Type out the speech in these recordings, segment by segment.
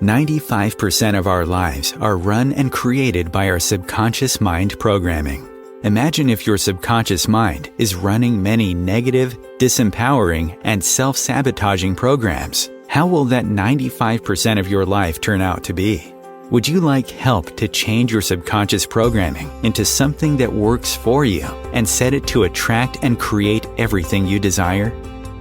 95% of our lives are run and created by our subconscious mind programming. Imagine if your subconscious mind is running many negative, disempowering, and self-sabotaging programs. How will that 95% of your life turn out to be? Would you like help to change your subconscious programming into something that works for you and set it to attract and create everything you desire?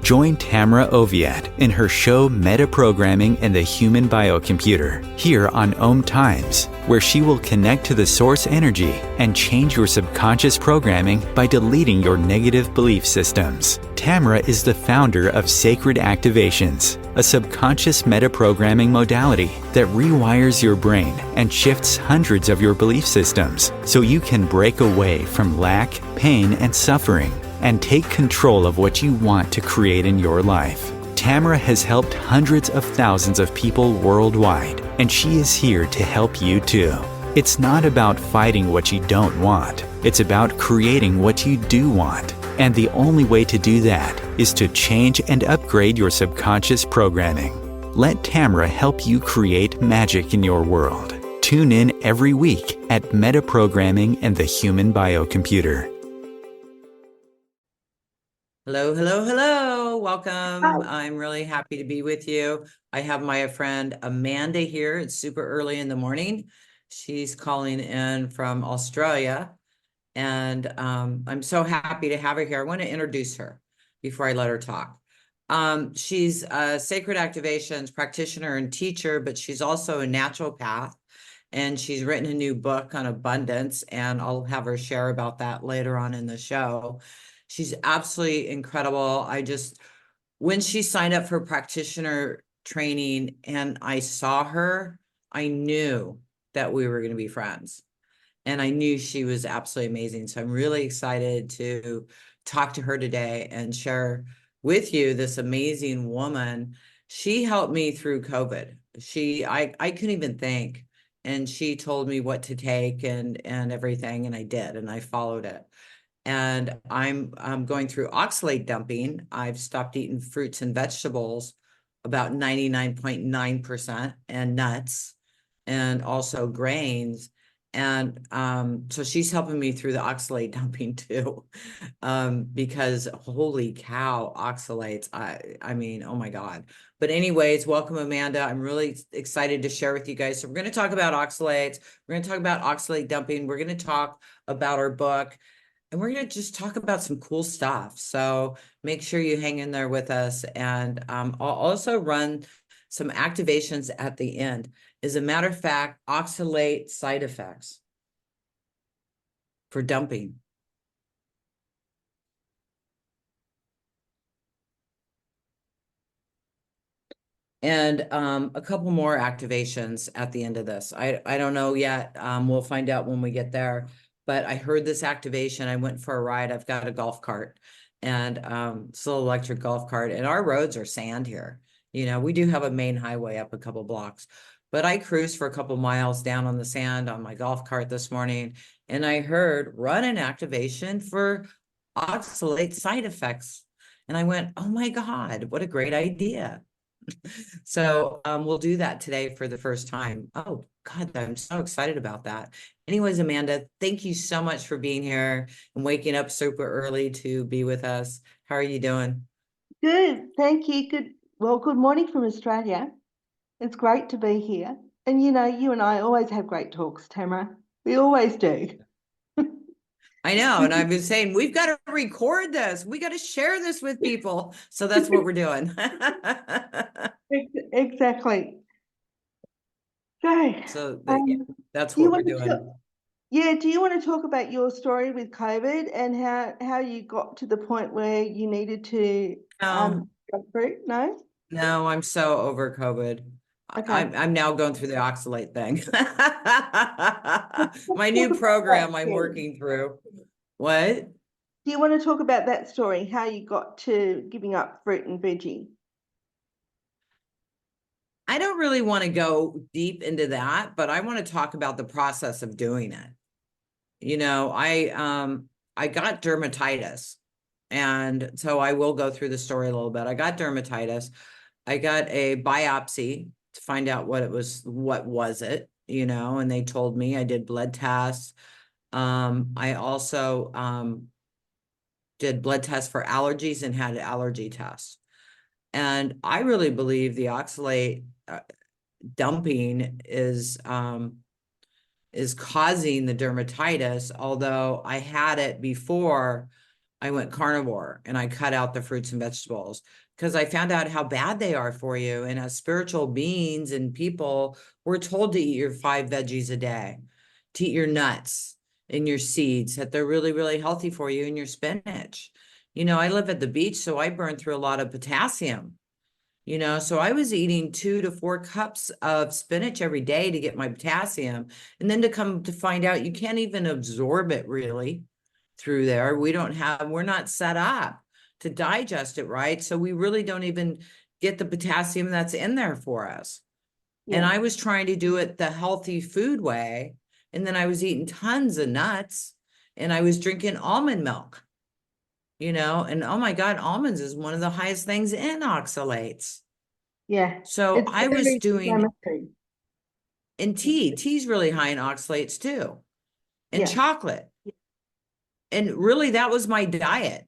Join Tamra Oviatt in her show Metaprogramming and the Human Biocomputer here on Om Times, where she will connect to the source energy and change your subconscious programming by deleting your negative belief systems. Tamra is the founder of Sacred Activations, a subconscious metaprogramming modality that rewires your brain and shifts hundreds of your belief systems so you can break away from lack, pain, and suffering and take control of what you want to create in your life. Tamra has helped hundreds of thousands of people worldwide, and she is here to help you too. It's not about fighting what you don't want. It's about creating what you do want. And the only way to do that is to change and upgrade your subconscious programming. Let Tamra help you create magic in your world. Tune in every week at Metaprogramming and the Human Biocomputer. Hello, hello, hello. Welcome. Hi. I'm really happy to be with you. I have my friend Amanda here. It's super early in the morning. She's calling in from Australia, and I'm so happy to have her here. I want to introduce her before I let her talk. She's a Sacred Activations practitioner and teacher, but she's also a naturopath, and she's written a new book on abundance, and I'll have her share about that later on in the show. She's absolutely incredible. When she signed up for practitioner training and I saw her, I knew that we were going to be friends. And I knew she was absolutely amazing. So I'm really excited to talk to her today and share with you this amazing woman. She helped me through COVID. I couldn't even think. And she told me what to take and everything. And I did, and I followed it. And I'm going through oxalate dumping. I've stopped eating fruits and vegetables about 99.9% and nuts and also grains. And so she's helping me through the oxalate dumping too, because holy cow, oxalates. I mean, oh my God. But anyways, welcome, Amanda. I'm really excited to share with you guys. So we're going to talk about oxalates. We're going to talk about oxalate dumping. We're going to talk about our book. And we're going to just talk about some cool stuff. So make sure you hang in there with us. And I'll also run some activations at the end. As a matter of fact, oxalate side effects for dumping. And a couple more activations at the end of this. I don't know yet. We'll find out when we get there. But I heard this activation. I went for a ride. I've got a golf cart, and it's a little electric golf cart. And our roads are sand here. You know, we do have a main highway up a couple blocks, but I cruised for a couple miles down on the sand on my golf cart this morning, and I heard run an activation for oxalate side effects. And I went, oh my God, what a great idea. So we'll do that today for the first time. Oh God, I'm so excited about that. Anyways, Amanda, thank you so much for being here and waking up super early to be with us. How are you doing? Good, thank you. Good. Well, good morning from Australia. It's great to be here. And you know, you and I always have great talks, Tamra. We always do. I know. And I've been saying, we've got to record this. We got to share this with people. So that's what we're doing. Exactly. So Yeah, that's what we're doing. Do you want to talk about your story with COVID and how you got to the point where you needed to go through? No? No, I'm so over COVID. Okay. I'm now going through the oxalate thing. My new program I'm working through. What? Do you want to talk about that story, how you got to giving up fruit and veggie? I don't really want to go deep into that, but I want to talk about the process of doing it. You know, I got dermatitis, and so I will go through the story a little bit. I got dermatitis. I got a biopsy to find out what was it, you know, and they told me. I did blood tests. I also did blood tests for allergies and had allergy tests. And I really believe the oxalate dumping is causing the dermatitis, although I had it before I went carnivore and I cut out the fruits and vegetables, because I found out how bad they are for you. And as spiritual beings and people, we're told to eat your 5 veggies a day, to eat your nuts and your seeds, that they're really, really healthy for you, and your spinach. You know, I live at the beach, so I burn through a lot of potassium. You know, so I was eating 2 to 4 cups of spinach every day to get my potassium. And then to come to find out you can't even absorb it really through there. We're not set up to digest it right. So we really don't even get the potassium that's in there for us. And Yeah. I was trying to do it the healthy food way. And then I was eating tons of nuts, and I was drinking almond milk. You know, and oh my God, almonds is one of the highest things in oxalates. Yeah. So It's I was very doing, inflammatory. and tea's really high in oxalates too, and Yeah. chocolate. And really that was my diet.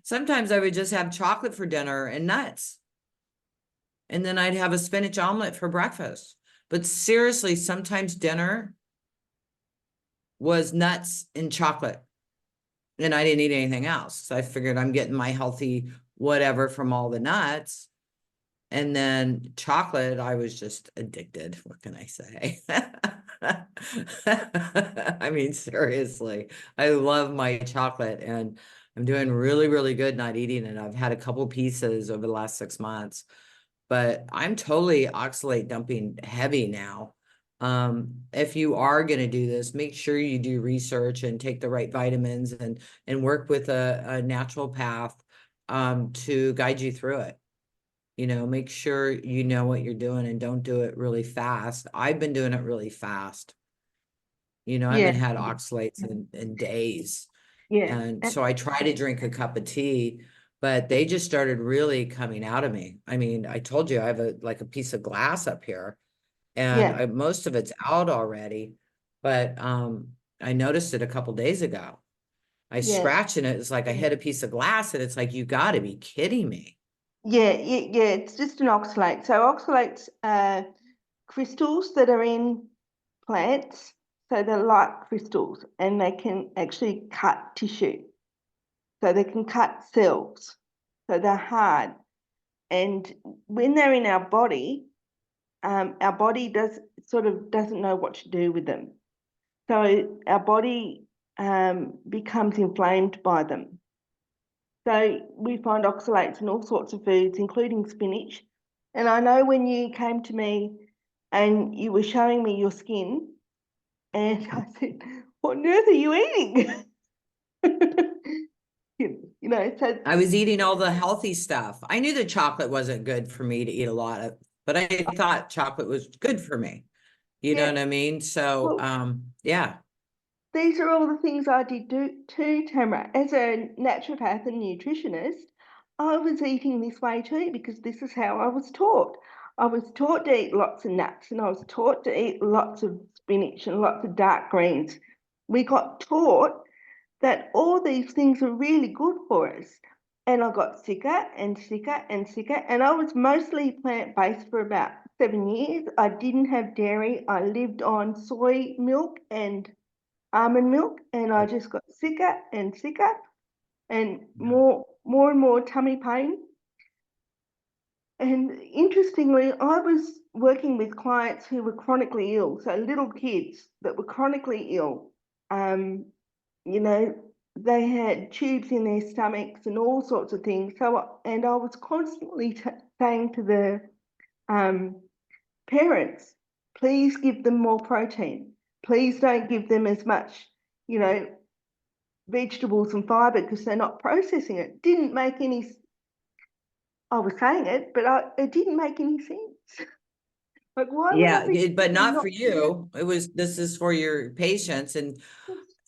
Sometimes I would just have chocolate for dinner and nuts. And then I'd have a spinach omelet for breakfast. But seriously, sometimes dinner was nuts and chocolate, and I didn't eat anything else. So I figured I'm getting my healthy whatever from all the nuts. And then chocolate, I was just addicted. What can I say? I mean, seriously, I love my chocolate, and I'm doing really, really good not eating it. I've had a couple pieces over the last 6 months, but I'm totally oxalate dumping heavy now. If you are going to do this, make sure you do research and take the right vitamins, and work with a naturopath to guide you through it. You know, make sure you know what you're doing, and don't do it really fast. I've been doing it really fast. You know, I Yeah. haven't had oxalates in days. Yeah. And so I try to drink a cup of tea, but they just started really coming out of me. I mean, I told you I have like a piece of glass up here, and Yeah. most of it's out already, but I noticed it a couple days ago. I Yeah. scratch, and it's like I hit a piece of glass, and it's like, you got to be kidding me. Yeah. It's just an oxalate. So oxalates are crystals that are in plants. So they're like crystals, and they can actually cut tissue. So they can cut cells. So they're hard. And when they're in our body doesn't know what to do with them. So our body becomes inflamed by them. So we find oxalates in all sorts of foods, including spinach. And I know when you came to me and you were showing me your skin, and I said, "What on earth are you eating?" You know, so I was eating all the healthy stuff. I knew that chocolate wasn't good for me to eat a lot of, but I thought chocolate was good for me. You know yeah. what I mean? So, Well, yeah. these are all the things I did do too, Tamra. As a naturopath and nutritionist, I was eating this way too because this is how I was taught. I was taught to eat lots of nuts, and I was taught to eat lots of spinach and lots of dark greens. We got taught that all these things are really good for us. And I got sicker and sicker and sicker. And I was mostly plant-based for about 7 years. I didn't have dairy. I lived on soy milk and almond milk, and I just got sicker and sicker and more and more tummy pain. And interestingly, I was working with clients who were chronically ill, so little kids that were chronically ill. You know, they had tubes in their stomachs and all sorts of things. So, and I was constantly saying to the parents, please give them more protein. Please don't give them as much, you know, vegetables and fiber because they're not processing it. Didn't make any. I was saying it, but it didn't make any sense. Like, why would I Yeah, be but not not? for you. This is for your patients. And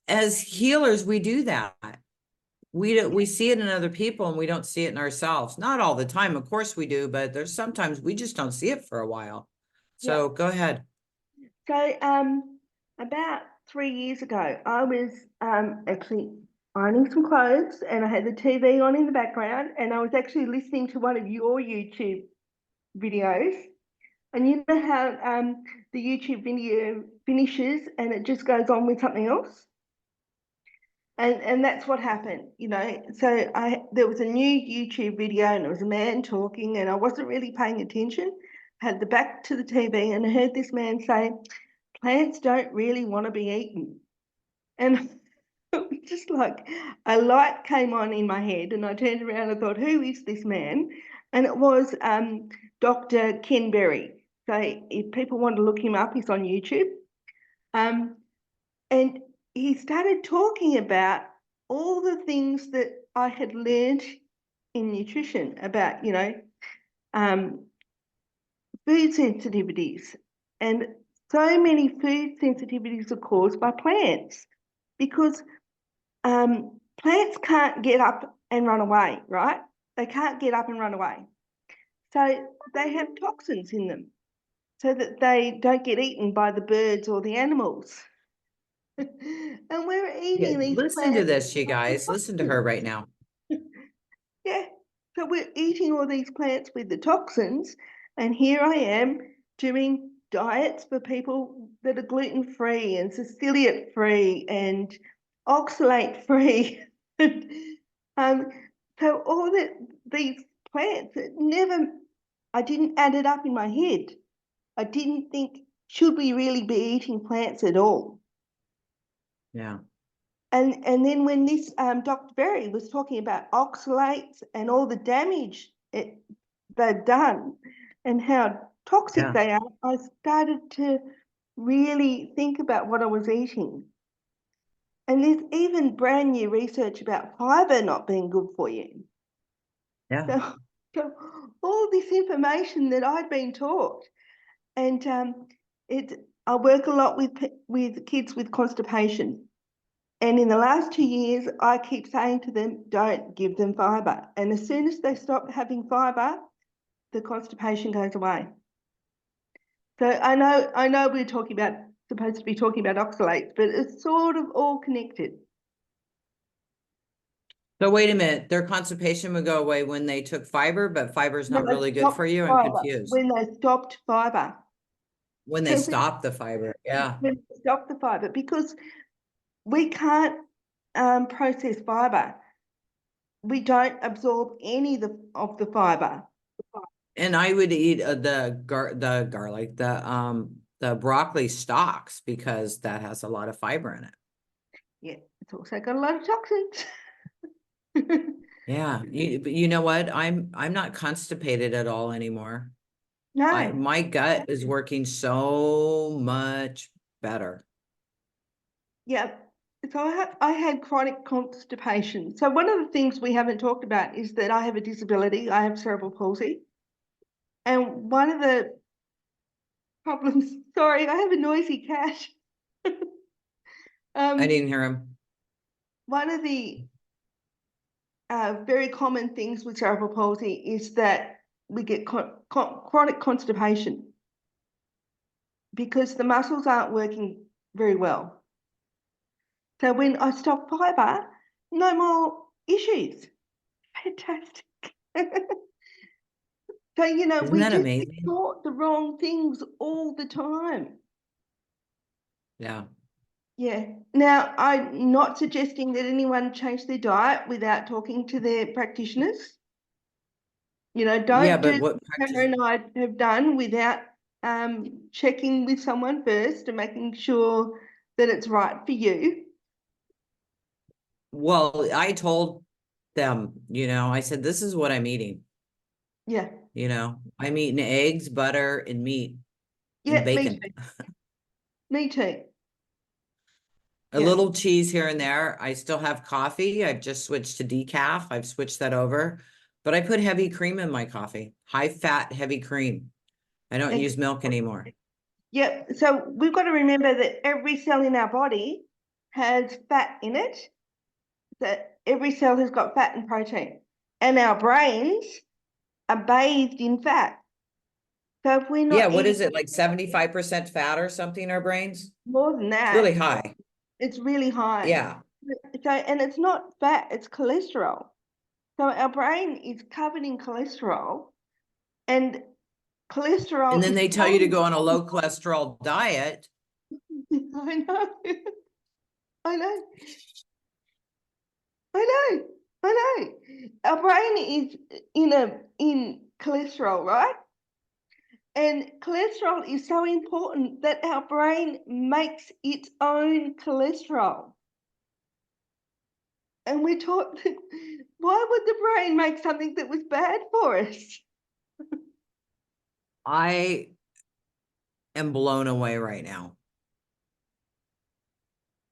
as healers, we do that. we see it in other people and we don't see it in ourselves. Not all the time, of course we do, but there's sometimes we just don't see it for a while. So Yeah. go ahead. So about 3 years ago, I was actually ironing some clothes and I had the TV on in the background and I was actually listening to one of your YouTube videos. And you know how the YouTube video finishes and it just goes on with something else? And that's what happened, you know. So there was a new YouTube video and there was a man talking and I wasn't really paying attention. I had the back to the TV and I heard this man say, plants don't really want to be eaten. And it was just like a light came on in my head and I turned around and thought, who is this man? And it was Dr. Ken Berry. So if people want to look him up, he's on YouTube. And he started talking about all the things that I had learned in nutrition about, you know, food sensitivities. And so many food sensitivities are caused by plants because plants can't get up and run away, right? They can't get up and run away. So they have toxins in them so that they don't get eaten by the birds or the animals. And we're eating these Listen to plants. this, you guys. Listen to her right now. Yeah. So we're eating all these plants with the toxins, and here I am doing diets for people that are gluten-free and celiac-free and oxalate-free. So all these plants, I didn't add it up in my head. I didn't think, should we really be eating plants at all? Yeah. And then when this Dr. Berry was talking about oxalates and all the damage they've done and how toxic they are, I started to really think about what I was eating. And there's even brand new research about fiber not being good for you. Yeah. So all this information that I'd been taught, and I work a lot with kids with constipation. And in the last 2 years, I keep saying to them, don't give them fiber. And as soon as they stop having fiber, the constipation goes away. So I know we're supposed to be talking about oxalates, but it's sort of all connected. So wait a minute, their constipation would go away when they took fiber, but fiber is not When they really good for stopped you. I'm fiber, confused. when they stopped fiber. When they stop the fiber, yeah. When they stop the fiber, because we can't process fiber. We don't absorb any of the fiber. And I would eat the garlic, the broccoli stalks because that has a lot of fiber in it. Yeah, it's also got a lot of toxins. Yeah, but you know what? I'm not constipated at all anymore. No. My gut is working so much better. Yeah. So I had chronic constipation. So one of the things we haven't talked about is that I have a disability. I have cerebral palsy. And one of the problems, sorry, I have a noisy cat. I didn't hear him. One of the very common things with cerebral palsy is that we get chronic constipation because the muscles aren't working very well. So when I stop fiber, no more issues. Fantastic. So, you know, Isn't we that just amazing? get taught the wrong things all the time. Yeah. Yeah. Now, I'm not suggesting that anyone change their diet without talking to their practitioners. You know, don't do what Tamra and I have done without checking with someone first and making sure that it's right for you. Well, I told them, I said, this is what I'm eating. Yeah. I'm eating eggs, butter, and meat, Yeah, and bacon. me too. Me too. A little cheese here and there. I still have coffee. I've just switched to decaf. I've switched that over, but I put heavy cream in my coffee, high fat, heavy cream. I don't use milk anymore. Yep. So we've got to remember that every cell in our body has fat in it. That every cell has got fat and protein, and our brains are bathed in fat. So if we're Yeah, not what is eating it, like 75% fat or something, our brains? more than It's that, really high. it's really high. Yeah. So, and it's not fat, it's cholesterol. So our brain is covered in cholesterol, and cholesterol And then is they tell you to go on a low cholesterol diet. I know. I know. I know. I know. Our brain is in cholesterol, right? And cholesterol is so important that our brain makes its own cholesterol. And we're taught that why would the brain make something that was bad for us? I am blown away right now.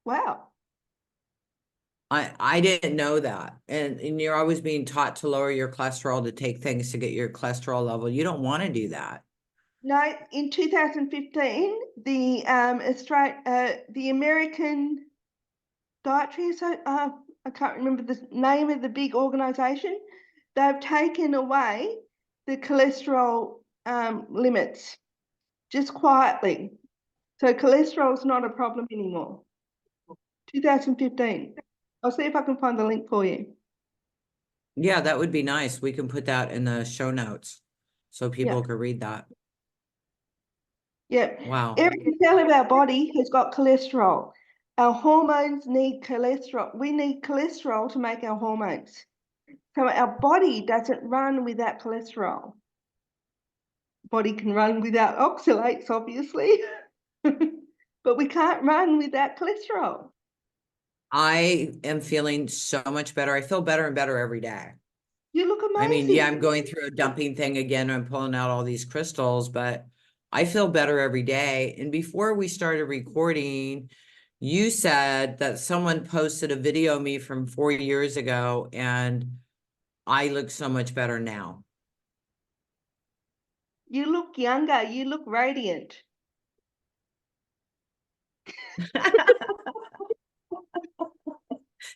Wow. I didn't know that. And you're always being taught to lower your cholesterol, to take things to get your cholesterol level. You don't want to do that. No, in 2015, the the American Dietary, so I can't remember the name of the big organization. They've taken away the cholesterol limits just quietly. So cholesterol is not a problem anymore. 2015. I'll see if I can find the link for you. Yeah, that would be nice. We can put that in the show notes so people Yeah. can read that. Yeah. Wow. Every cell of our body has got cholesterol. Our hormones need cholesterol. We need cholesterol to make our hormones. So our body doesn't run without cholesterol. Body can run without oxalates, obviously, but we can't run without cholesterol. I am feeling so much better. I feel better and better every day. You look I mean, amazing. yeah, I'm going through a dumping thing again. I'm pulling out all these crystals, but I feel better every day. And before we started recording, you said that someone posted a video of me from 4 years ago, and I look so much better now. You look younger. You look radiant.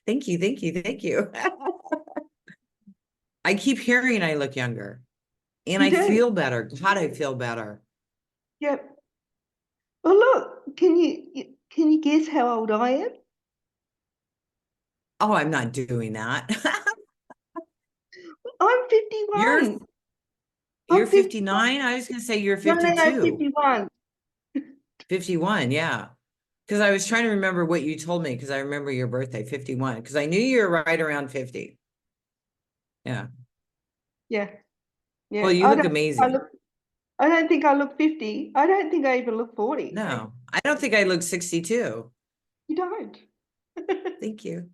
Thank you, thank you, thank you. I keep hearing I look younger, and You I do. feel better. God, I feel better. Yep. Well, look. Can you guess how old I am? Oh, I'm not doing that. I'm You're 51. you're I'm 50. 59? I was gonna say you're No, 52. 51. 51, yeah. Because I was trying to remember what you told me, because I remember your birthday, 51, because I knew you were right around 50. Yeah. Yeah. Yeah. Well, you look amazing. I don't think I look 50. I don't think I even look 40. No, I don't think I look 62. You don't. Thank you.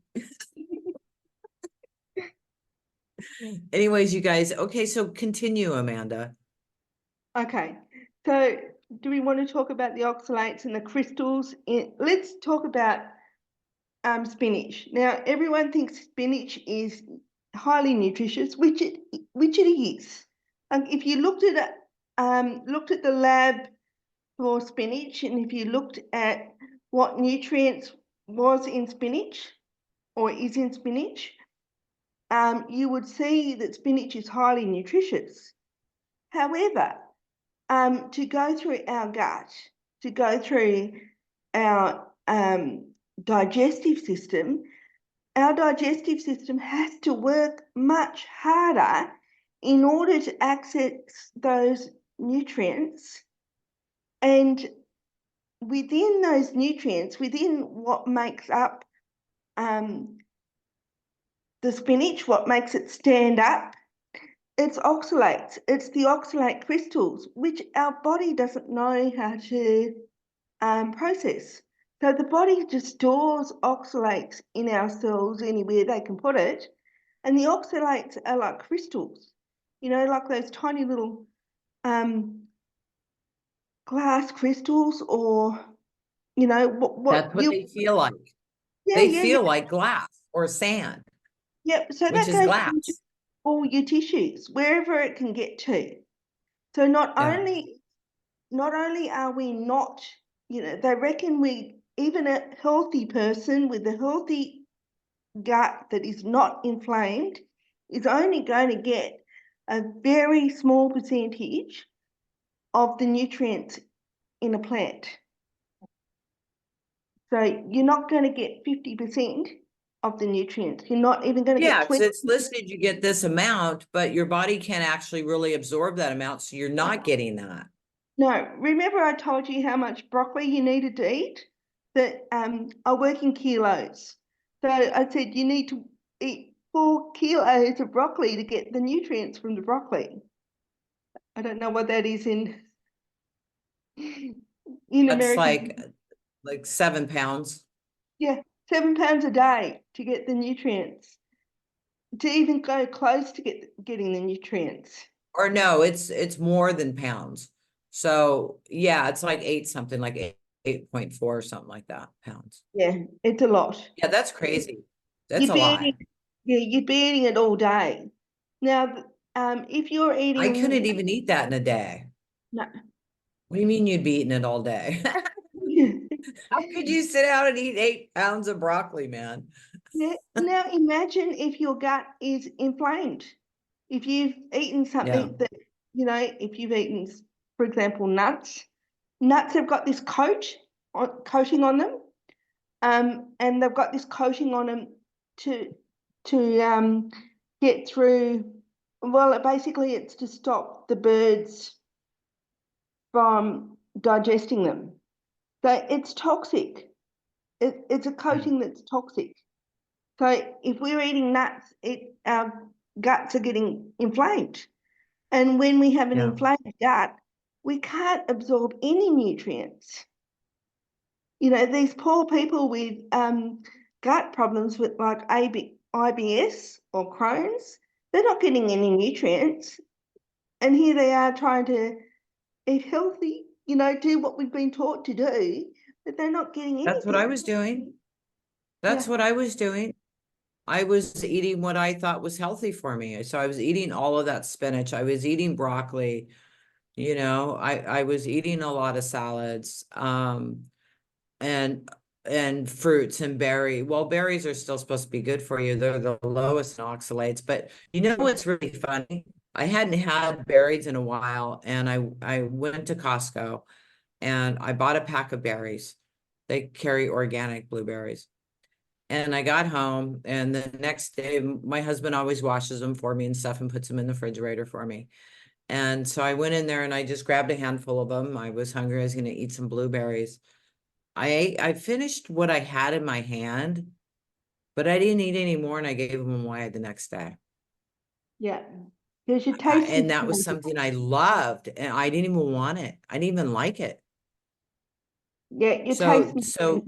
Anyways, you guys, okay, so continue, Amanda. Okay, so do we want to talk about the oxalates and the crystals? Let's talk about spinach. Now, everyone thinks spinach is highly nutritious, which it is. If you looked at the lab for spinach, and if you looked at what nutrients was in spinach or is in spinach, you would see that spinach is highly nutritious. However, to go through our gut, to go through our digestive system, our digestive system has to work much harder in order to access those nutrients. And within those nutrients, within what makes up the spinach, what makes it stand up, it's oxalates. It's the oxalate crystals, which our body doesn't know how to process. So the body just stores oxalates in our cells anywhere they can put it. And the oxalates are like crystals, like those tiny little glass crystals, or, That's what what you, they feel like. yeah, They yeah, yeah. feel like glass or sand, Yep. So which that is goes glass. into all your tissues, wherever it can get to. So not Yeah. only are we not, they reckon even a healthy person with a healthy gut that is not inflamed is only going to get a very small percentage of the nutrients in a plant. So you're not going to get 50% of the nutrients. You're not even going to Yeah, get because 20. it's listed you get this amount, but your body can't actually really absorb that amount, so you're not getting that. No, remember I told you how much broccoli you needed to eat? That I work in kilos. So I said you need to eat 4 kilos of broccoli to get the nutrients from the broccoli. I don't know what that is in That's American. like 7 pounds. Yeah, 7 pounds a day to get the nutrients. To even go close to getting the nutrients. Or no, it's more than pounds. So yeah, it's like 8 something, like 8.4 or something like that pounds. Yeah, it's a lot. Yeah, that's crazy. That's You'd a be lot. you'd be eating it all day. Now, if you're I eating, couldn't even eat that in a day. no. What do you mean you'd be eating it all day? How could you sit out and eat 8 pounds of broccoli, man? Yeah. Now imagine if your gut is inflamed. If you've eaten Yeah. something that, if you've eaten, for example, nuts have got this coating on them, and they've got this coating on them to get through. Well, basically, it's to stop the birds from digesting them. So it's toxic. It's a coating that's toxic. So if we're eating nuts, our guts are getting inflamed. And when we have an Yeah. inflamed gut, we can't absorb any nutrients. These poor people with gut problems with like IBS or Crohn's, they're not getting any nutrients. And here they are trying to eat healthy, do what we've been taught to do, but they're not getting That's what I anything. was doing. That's Yeah. what I was doing. I was eating what I thought was healthy for me. So I was eating all of that spinach. I was eating broccoli. I was eating a lot of salads, and fruits and berries are still supposed to be good for you. They're the lowest in oxalates. But you know what's really funny? I hadn't had berries in a while, and I went to Costco and I bought a pack of berries. They carry organic blueberries. And I got home, and the next day, my husband always washes them for me and stuff and puts them in the refrigerator for me. And so I went in there and I just grabbed a handful of them. I was hungry. I was going to eat some blueberries. I finished what I had in my hand, but I didn't eat any more, and I gave them away the next day. Yeah. Because your taste And is that was something I loved, and I didn't even want it. I didn't even like it. yeah, your taste So, is so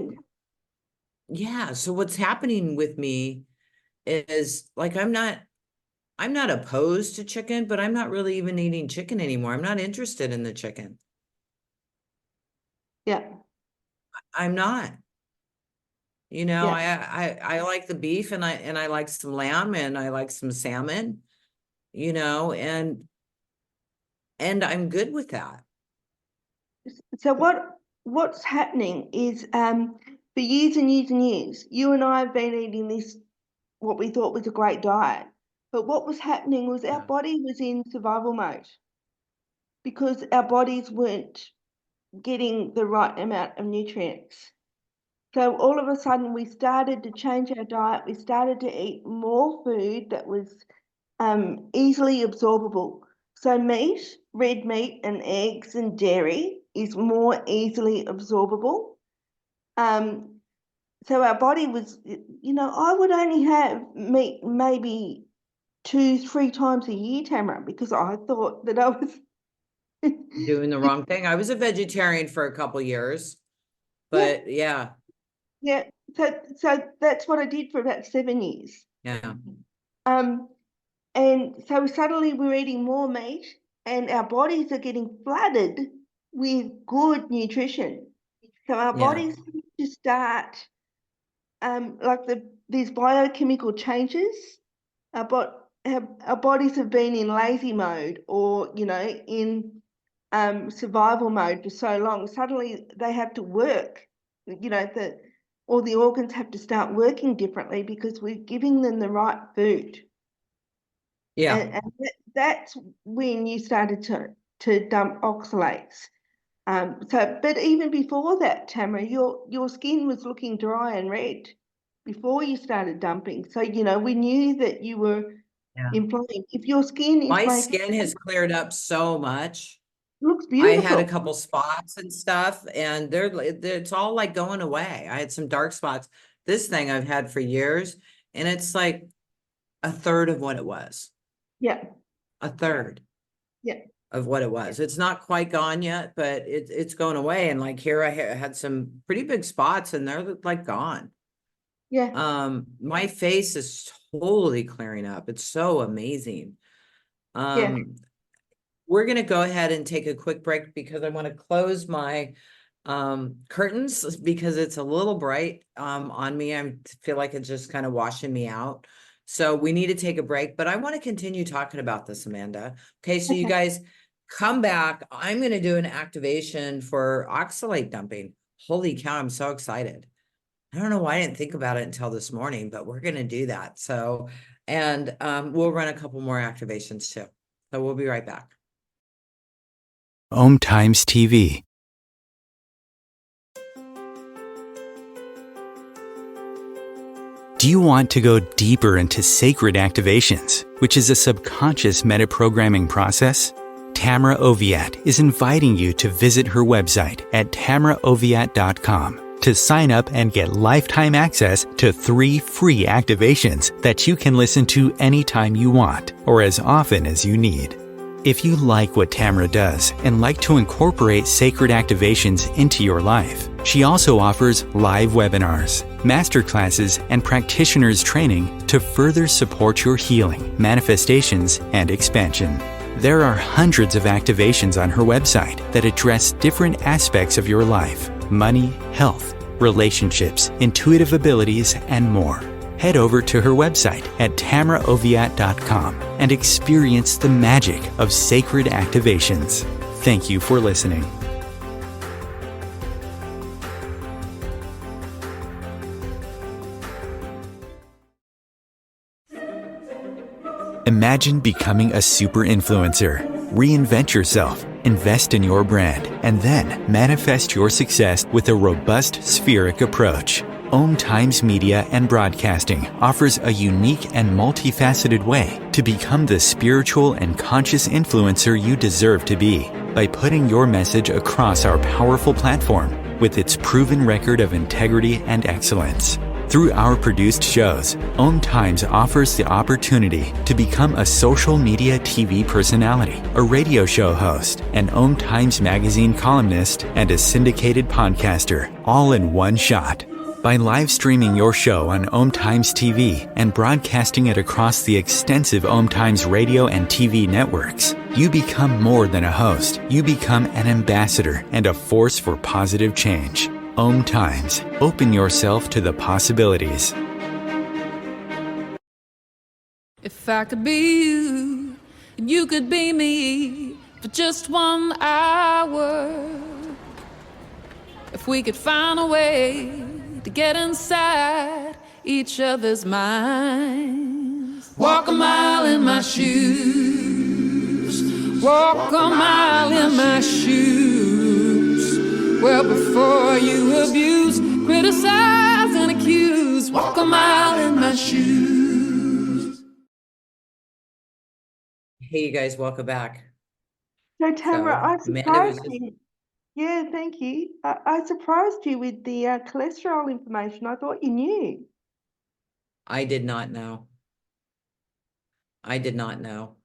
yeah. So what's happening with me is like, I'm not opposed to chicken, but I'm not really even eating chicken anymore. I'm not interested in the chicken. yeah, I'm not. yeah. I like the beef, and I like some lamb, and I like some salmon, and I'm good with that. So what's happening is for years and years and years, you and I have been eating this what we thought was a great diet. But what was happening was our Yeah. body was in survival mode because our bodies weren't getting the right amount of nutrients. So all of a sudden we started to change our diet. We started to eat more food that was easily absorbable. So meat, red meat and eggs and dairy is more easily absorbable. So our body was, I would only have meat maybe 2-3 times a year, Tamra, because I thought that I was Doing the wrong thing. I was a vegetarian for a couple years, yeah, but yeah. yeah. So that's what I did for about 7 years. Yeah. And so suddenly we're eating more meat and our bodies are getting flooded with good nutrition. So our Yeah. bodies need to start like these biochemical changes. Our bodies have been in lazy mode or in survival mode for so long. Suddenly they have to work. The or the organs have to start working differently because we're giving them the right food. Yeah. And that's when you started to dump oxalates. But even before that, Tamra, your skin was looking dry and red before you started dumping. So, we knew that you were inflamed. If your skin is My making skin has cleared up so much. looks I had beautiful. a couple spots and stuff, and it's all like going away. I had some dark spots. This thing I've had for years, and it's like a third of what it was. Yeah. A third. Yeah. Of what it was. It's not quite gone yet, but it's going away. And like here, I had some pretty big spots, and they're like gone. Yeah. My face is totally clearing up. It's so amazing. Yeah. We're going to go ahead and take a quick break because I want to close my curtains because it's a little bright on me. I feel like it's just kind of washing me out. So we need to take a break, but I want to continue talking about this, Amanda. Okay, so you guys come back. I'm going to do an activation for oxalate dumping. Holy cow, I'm so excited. I don't know why I didn't think about it until this morning, but we're going to do that. So, and we'll run a couple more activations too. So we'll be right back. Om Times TV. Do you want to go deeper into sacred activations, which is a subconscious metaprogramming process? Tamra Oviatt is inviting you to visit her website at tamraoviatt.com to sign up and get lifetime access to 3 free activations that you can listen to anytime you want or as often as you need. If you like what Tamra does and like to incorporate sacred activations into your life, she also offers live webinars, masterclasses, and practitioners training to further support your healing, manifestations, and expansion. There are hundreds of activations on her website that address different aspects of your life: money, health, relationships, intuitive abilities, and more. Head over to her website at tamraoviatt.com and experience the magic of sacred activations. Thank you for listening. Imagine becoming a super influencer. Reinvent yourself, invest in your brand, and then manifest your success with a robust spheric approach. Om Times Media and Broadcasting offers a unique and multifaceted way to become the spiritual and conscious influencer you deserve to be by putting your message across our powerful platform with its proven record of integrity and excellence. Through our produced shows, Om Times offers the opportunity to become a social media TV personality, a radio show host, an Om Times magazine columnist, and a syndicated podcaster, all in one shot. By live streaming your show on Om Times TV and broadcasting it across the extensive Om Times radio and TV networks, you become more than a host. You become an ambassador and a force for positive change. Om Times. Open yourself to the possibilities. If I could be you, and you could be me for just 1 hour. If we could find a way to get inside each other's minds. Walk a mile in my shoes. Walk a mile in my shoes. Well, before you abuse, criticize, and accuse. Walk a mile in my shoes. Hey, you guys, welcome back. So, Tamra, I Amanda was surprised you. Yeah, thank you. I surprised you with the cholesterol information. I thought you knew. I did not know. I did not know.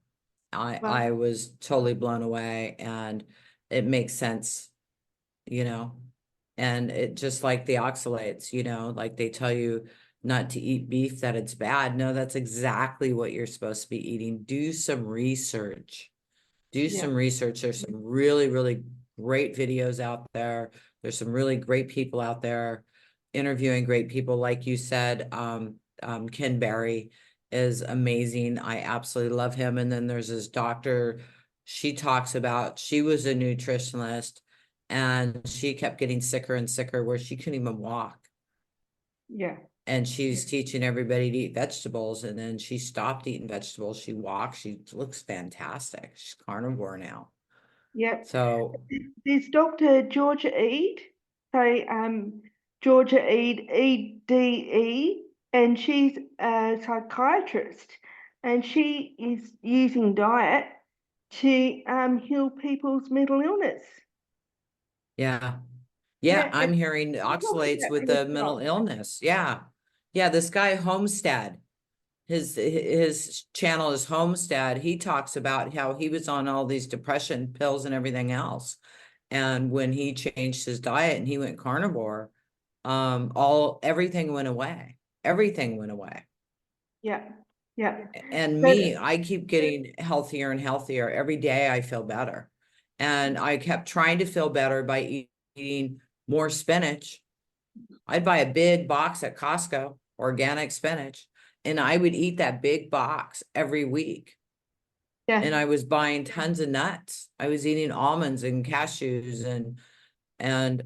I was totally blown away, and it makes sense, and it just like the oxalates, like they tell you not to eat beef, that it's bad. No, that's exactly what you're supposed to be eating. Do some research. There's some really, really great videos out there. There's some really great people out there interviewing great people. Like you said, Ken Berry is amazing. I absolutely love him. And then there's this doctor, she talks about, she was a nutritionist and she kept getting sicker and sicker where she couldn't even walk. Yeah. And she's teaching everybody to eat vegetables, and then she stopped eating vegetables. She walks, she looks fantastic. She's carnivore now. Yep. So There's Dr. Georgia Eade. So Georgia Eade, EDE, and she's a psychiatrist, and she is using diet to heal people's mental illness. yeah. Yeah, I'm hearing talks oxalates about with that as the mental well. illness. Yeah. This guy Homestead, his channel is Homestead. He talks about how he was on all these depression pills and everything else. And when he changed his diet and he went carnivore, everything went away. Everything went away. Yeah, yeah. And But me, I keep getting healthier and healthier. Every day I feel better. And I kept trying to feel better by eating more spinach. I'd buy a big box at Costco, organic spinach, and I would eat that big box every week. And yeah, I was buying tons of nuts. I was eating almonds and cashews and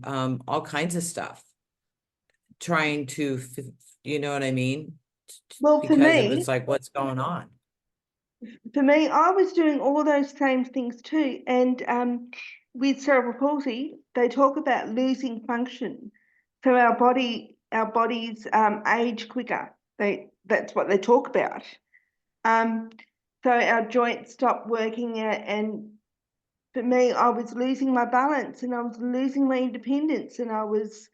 all kinds of stuff, trying to, you know what I mean? well, Because it was like, what's going on? for me, I was doing all those same things too. And with cerebral palsy, they talk about losing function. So our bodies age quicker. That's what they talk about. So our joints stop working, and for me, I was losing my balance, and I was losing my independence, and I was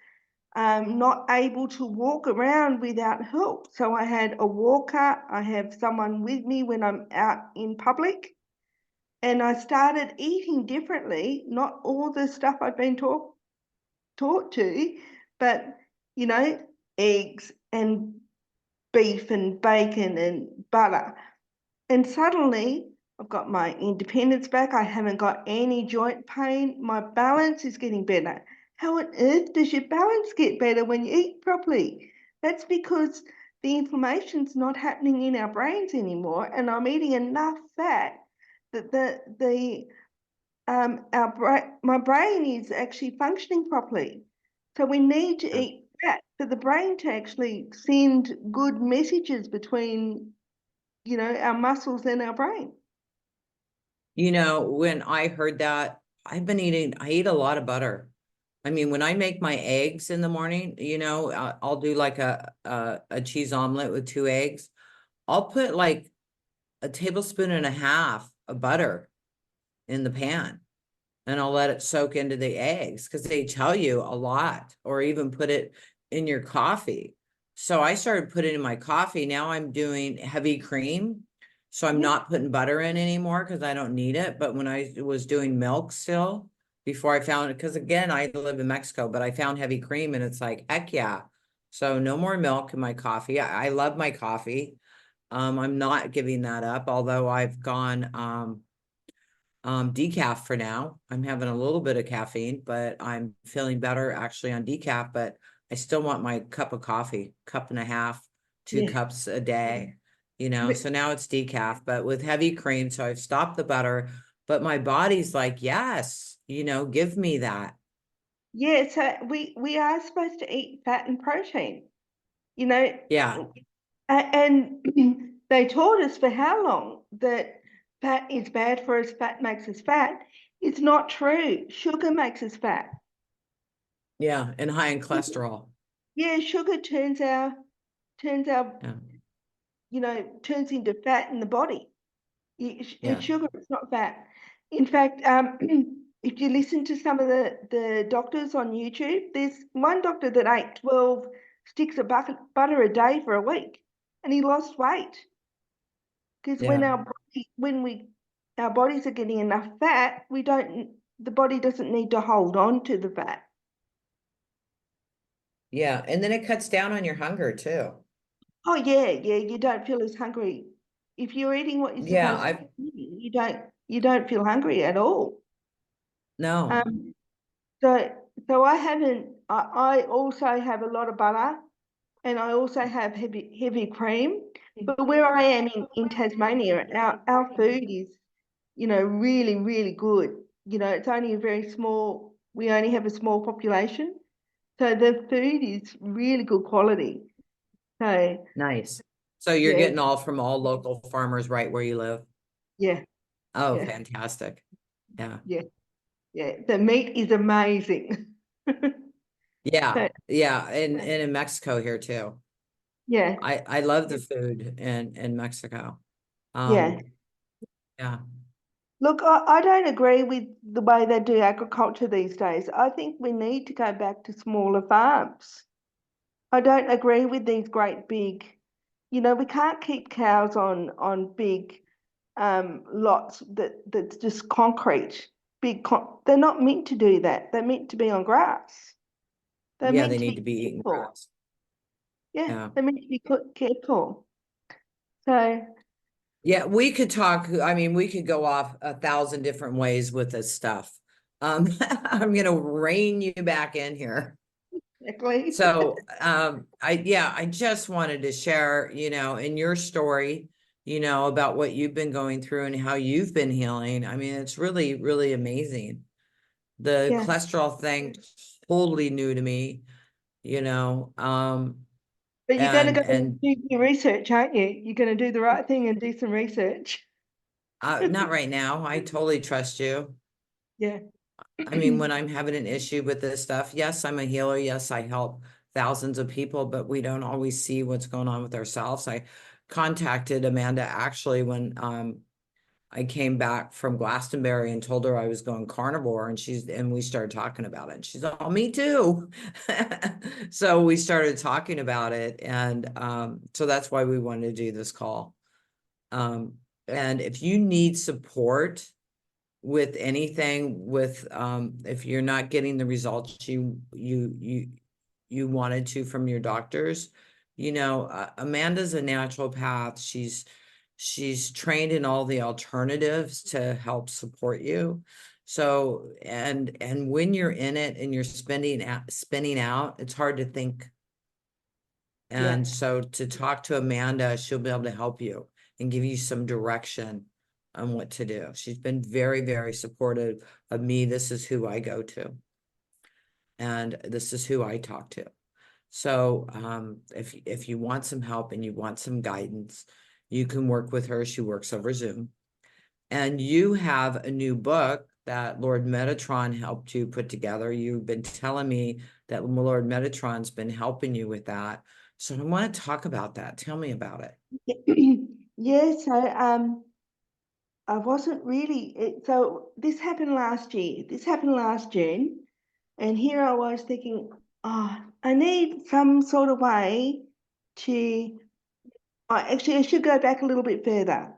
not able to walk around without help. So I had a walker, I have someone with me when I'm out in public, and I started eating differently, not all the stuff I'd been taught to, but eggs and beef and bacon and butter. And suddenly I've got my independence back. I haven't got any joint pain. My balance is getting better. How on earth does your balance get better when you eat properly? That's because the inflammation's not happening in our brains anymore, and I'm eating enough fat that my brain is actually functioning properly. So we need to eat fat for the brain to actually send good messages between our muscles and our brain. When I heard that, I eat a lot of butter. I mean, when I make my eggs in the morning, I'll do like a cheese omelet with 2 eggs. I'll put like a tablespoon and a half of butter in the pan, and I'll let it soak into the eggs because they tell you a lot, or even put it in your coffee. So I started putting it in my coffee. Now I'm doing heavy cream. So I'm not putting butter in anymore because I don't need it. But when I was doing milk still, before I found it, because again, I live in Mexico, but I found heavy cream and it's like, heck yeah. So no more milk in my coffee. I love my coffee. I'm not giving that up, although I've gone decaf for now. I'm having a little bit of caffeine, but I'm feeling better actually on decaf, but I still want my cup of coffee, cup and a half, 2 cups a day, so now it's decaf, but with heavy cream. So I've stopped the butter, but my body's like, yes, give me that. Yeah, so we are supposed to eat fat and protein, Yeah. And they taught us for how long that fat is bad for us, fat makes us fat. It's not true. Sugar makes us fat. Yeah, and high in cholesterol. Yeah, sugar turns Yeah. turns into fat in the body. Yeah. It's sugar, it's not fat. In fact, if you listen to some of the doctors on YouTube, there's one doctor that ate 12 sticks of butter a day for a week, and he lost weight. Because when Yeah. our bodies are getting enough fat, the body doesn't need to hold on to the fat. Yeah, and then it cuts down on your hunger too. Oh yeah, you don't feel as hungry. If you're eating what you're Yeah, supposed to be eating, you don't feel hungry at all. no. So I also have a lot of butter, and I also have heavy cream. But where I am in Tasmania, our food is, really, really good. It's only we only have a small population. So the food is really good quality. So Nice. So you're yeah, getting all from all local farmers right where you live? yeah, Oh, yeah, fantastic. Yeah. yeah, yeah. The meat is amazing. Yeah. So, Yeah. And in Mexico here too. yeah, I love the food in Mexico. yeah. Yeah. Look, I don't agree with the way they do agriculture these days. I think we need to go back to smaller farms. I don't agree with these great big, we can't keep cows on big lots that's just concrete. They're not meant to do that. They're meant to be on grass. They're Yeah, they meant to need be to be cared eating for. grass. Yeah, Yeah. they're meant to be cared for. So Yeah, we could talk. I mean, we could go off 1,000 different ways with this stuff. I'm gonna rein you back in here. exactly. So, I just wanted to share, in your story, about what you've been going through and how you've been healing. I mean, it's really, really amazing. The Yeah. cholesterol thing, totally new to me, you know, But you're going to go and and do your research, aren't you? You're going to do the right thing and do some research. not right now. I totally trust you. Yeah. I mean, when I'm having an issue with this stuff, yes, I'm a healer. Yes, I help thousands of people, but we don't always see what's going on with ourselves. I contacted Amanda actually when I came back from Glastonbury and told her I was going carnivore, and we started talking about it. And she's, oh, me too. So we started talking about it, and so that's why we wanted to do this call. And if you need support with anything, if you're not getting the results you wanted to from your doctors, Amanda's a naturopath. She's trained in all the alternatives to help support you. So, and when you're in it and you're spinning out, it's hard to think. Yeah. And so to talk to Amanda, she'll be able to help you and give you some direction on what to do. She's been very, very supportive of me. This is who I go to, and this is who I talk to. So if you want some help and you want some guidance, you can work with her. She works over Zoom. And you have a new book that Lord Metatron helped you put together. You've been telling me that Lord Metatron's been helping you with that. So I want to talk about that. Tell me about it. Yeah, so I wasn't really so this happened last year. This happened last June. And here I was thinking, oh, I need some sort of way to actually I should go back a little bit further.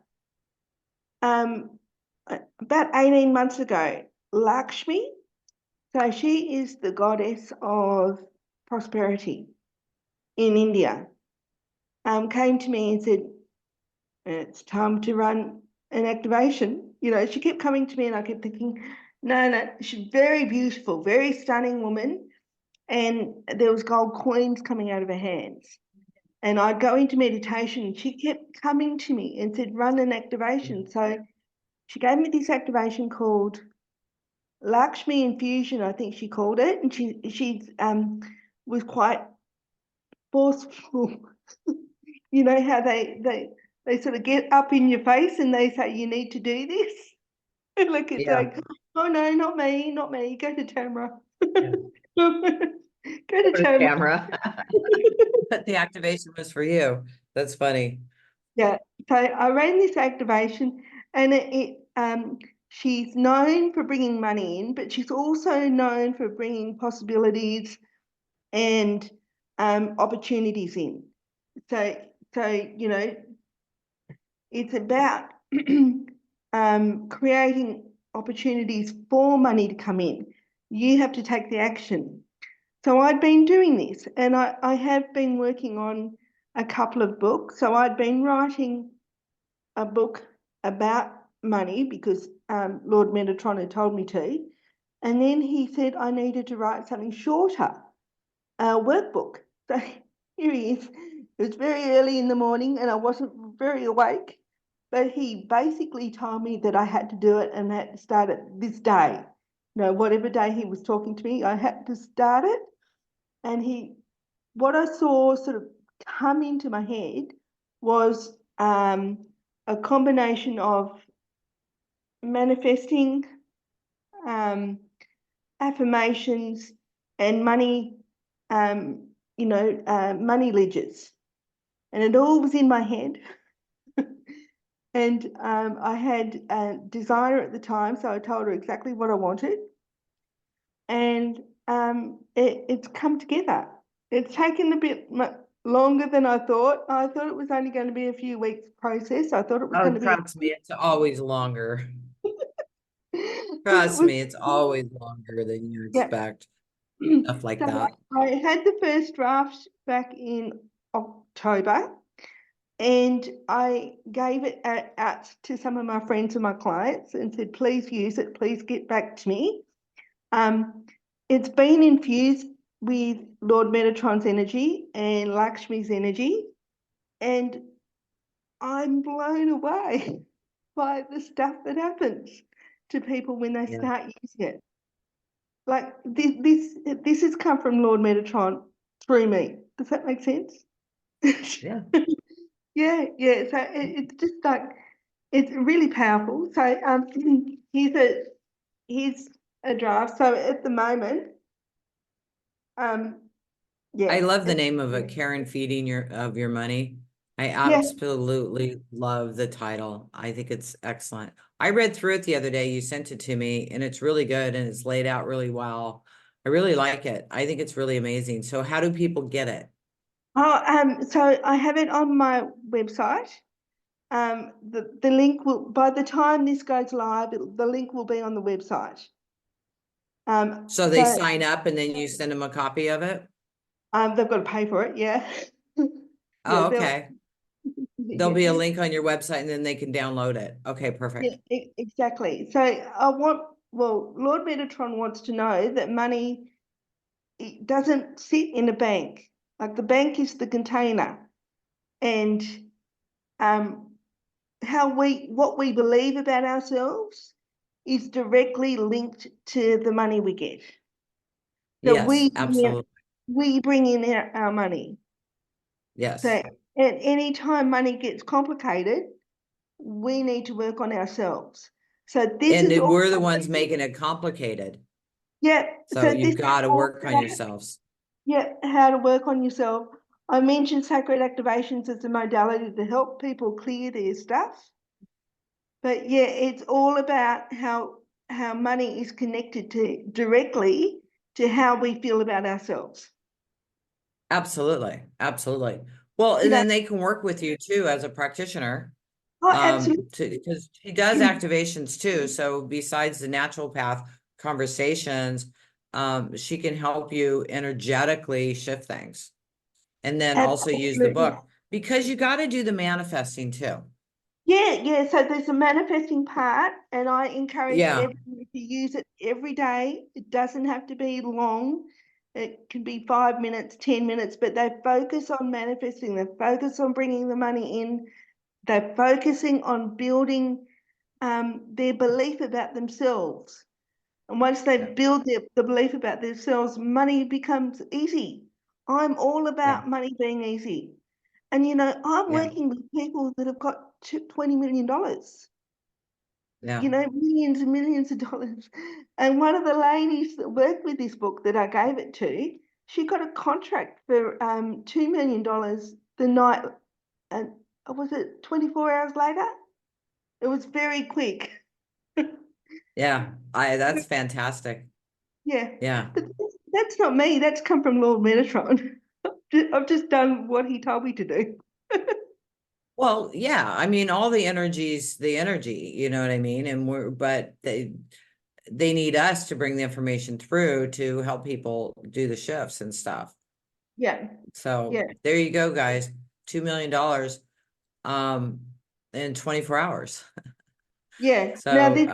About 18 months ago, Lakshmi, so she is the goddess of prosperity in India, came to me and said, it's time to run an activation. She kept coming to me and I kept thinking, no, she's very beautiful, very stunning woman. And there was gold coins coming out of her hands. And I'd go into meditation and she kept coming to me and said, run an activation. So she gave me this activation called Lakshmi Infusion, I think she called it. And she was quite forceful. You know how they sort of get up in your face and they say, you need to do this. Like it's Yeah. like, oh no, not me, go to Tamra. Yeah. Go to Tamra. Camera. But the activation was for you. That's funny. Yeah, so I ran this activation and she's known for bringing money in, but she's also known for bringing possibilities and opportunities in. So it's about creating opportunities for money to come in. You have to take the action. So I'd been doing this and I have been working on a couple of books. So I'd been writing a book about money because Lord Metatron had told me to. And then he said I needed to write something shorter, a workbook. So here he is. It was very early in the morning and I wasn't very awake, but he basically told me that I had to do it and had to start it this day. Whatever day he was talking to me, I had to start it. and what I saw sort of come into my head was a combination of manifesting, affirmations, and money, money ledgers, and it all was in my head. And I had a designer at the time, so I told her exactly what I wanted, and it's come together. It's taken a bit longer than I thought. I thought it was only going to be a few weeks process. I thought it was Oh, going to be. trust me, it's always longer. Because it Trust was, me, it's always longer than you yeah. expect. Stuff like So that. I had the first draft back in October, and I gave it out to some of my friends and my clients and said, please use it, please get back to me. It's been infused with Lord Metatron's energy and Lakshmi's energy, and I'm blown away by the stuff that happens to people when they Yeah. start using it. Like this has come from Lord Metatron through me. Does that make sense? Yeah. Yeah. So it's just like, it's really powerful. So here's a draft. So at the moment, yeah. I love the name of it, Care and Feeding of your money. I absolutely love the title. I think it's excellent. I read through it the other day. You sent it to me, and it's really good, and it's laid out really well. I really like it. I think it's really amazing. So how do people get it? So I have it on my website. The link will, by the time this goes live, the link will be on the website. So they sign up and then you send them a copy of it? They've got to pay for it, yeah. Oh, okay. There'll be a Yeah. link on your website and then they can download it. Okay, perfect. Yeah, exactly. So Lord Metatron wants to know that money, it doesn't sit in a bank. Like, the bank is the container, and what we believe about ourselves is directly linked to the money we get. That Yes, absolutely. we bring in our money. Yes. So at any time money gets complicated, we need to work on ourselves. So this is all, we're the ones making it complicated. yeah. So this you've is got to all work on about, yourselves. yeah, how to work on yourself. I mentioned sacred activations as a modality to help people clear their stuff. But yeah, it's all about how money is connected directly to how we feel about ourselves. Absolutely. Absolutely. Well, You and know, then they can work with you too as a practitioner. absolutely. Because she does activations too. So besides the naturopath conversations, she can help you energetically shift things. And then also use the Absolutely. book, because you got to do the manifesting too. Yeah. So there's a manifesting part, and I encourage Yeah. everyone to use it every day. It doesn't have to be long. It can be 5 minutes, 10 minutes, but they focus on manifesting. They focus on bringing the money in. They're focusing on building their belief about themselves. And once they build the belief about themselves, money becomes easy. I'm all about money being easy. And, I'm Yeah. working with people that have got $20 million, Yeah. millions and millions of dollars. And one of the ladies that worked with this book that I gave it to, she got a contract for $2 million the night, and was it 24 hours later? It was very quick. Yeah. That's fantastic. Yeah. Yeah. But that's not me. That's come from Lord Metatron. I've just done what he told me to do. Well, yeah. I mean, all the energy's the energy, you know what I mean? And but they need us to bring the information through to help people do the shifts and stuff. Yeah. So Yeah. there you go, guys. $2 million in 24 hours. Yeah. So Now this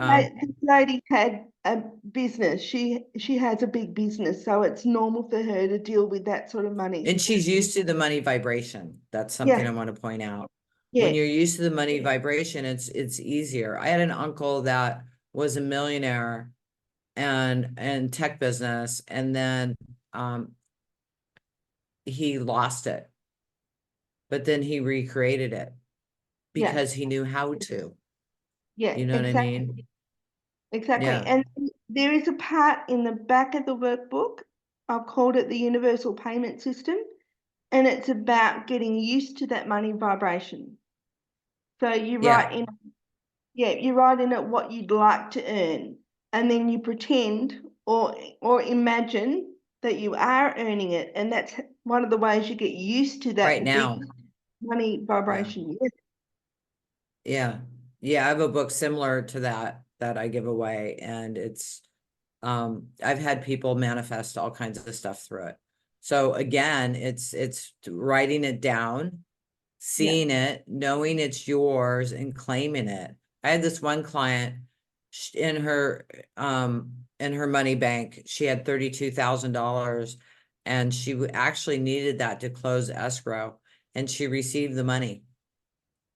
lady had a business. She has a big business, so it's normal for her to deal with that sort of money. and she's used to the money vibration. That's something I want to point out. Yeah. When you're used to the money vibration, it's easier. I had an uncle that was a millionaire and tech business, and then he lost it, but then he recreated it Yeah. because he knew how to. Yeah, You know what I exactly. mean? Exactly. Yeah. And there is a part in the back of the workbook, I've called it the universal payment system, and it's about getting used to that money vibration. So you Yeah. write in, you write in it what you'd like to earn, and then you pretend or imagine that you are earning it, and that's one of the ways you get used to that Right big now. money Yeah. vibration. Yes. Yeah. Yeah. I have a book similar to that I give away, and it's, I've had people manifest all kinds of stuff through it. So again, it's writing it down, seeing it, knowing it's yours, and claiming it. I had this one client in her money bank, she had $32,000, and she actually needed that to close escrow, and she received the money.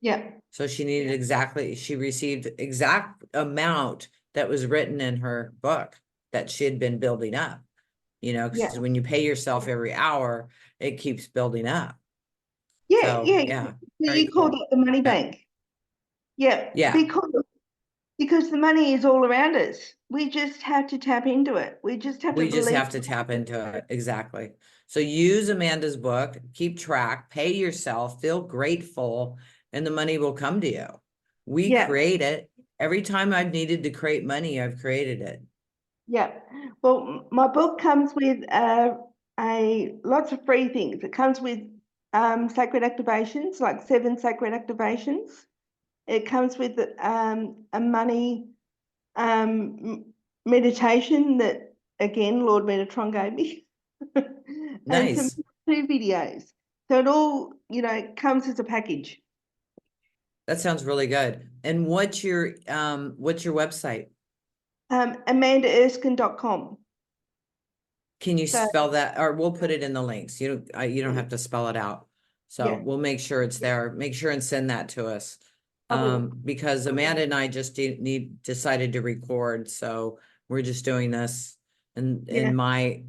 Yeah. So she received exact amount that was written in her book that she had been building up, because when you pay yourself every hour, it keeps building up. Yeah, So yeah, So very you call cool. it the money Yeah. bank. Yeah, Yeah. because the money is all around us. We just have to tap into it. We just have to We just believe. have to tap into it. Exactly. So use Amanda's book, keep track, pay yourself, feel grateful, and the money will come to you. We Yeah, create it. Every time I've needed to create money, I've created it. yeah. Well, my book comes with lots of free things. It comes with sacred activations, like 7 sacred activations. It comes with a money meditation that, again, Lord Metatron gave me. And some Nice. 2 videos. So it all, comes as a package. That sounds really good. And what's your website? AmandaErskine.com. Can you So spell that? Or we'll put it in the links. You don't have to spell it out. So yeah, we'll make sure it's there. Make sure and send that to us. I will. Because Amanda and I just decided to record, so we're just doing this in Yeah, my